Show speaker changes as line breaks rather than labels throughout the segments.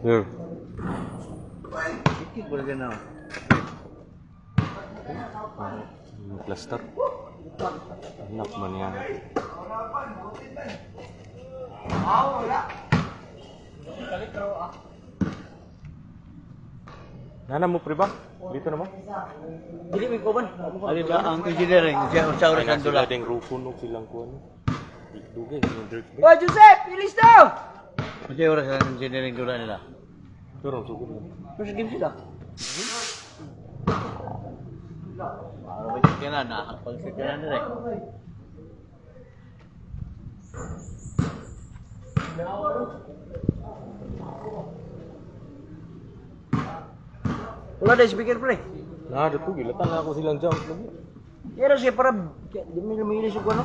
Here.
Ikit boleh kena.
Plaster. Anak man yan. Nana mo pre ba? Dito naman.
Dili may kuban. Ali ba ang engineering siya sa oras ang dula.
Sila ding rufo no silang kuan. Dugay yung dirt.
Oh, Joseph, ilis daw. Kasi oras ang engineering dula nila.
Pero sugod mo.
Terus game sila. Ano ba yung kailan na? Pag-sikiran nila eh. Wala dahil speaker pre.
Nah, ada tuh gilatan na ako silang jump lagi.
Kaya siya para di mo lumili siya ano.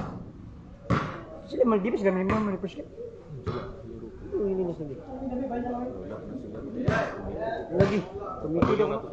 Sila Maldives sila may mga malipos ka. Lumili sila. Lagi. Tumikil ako.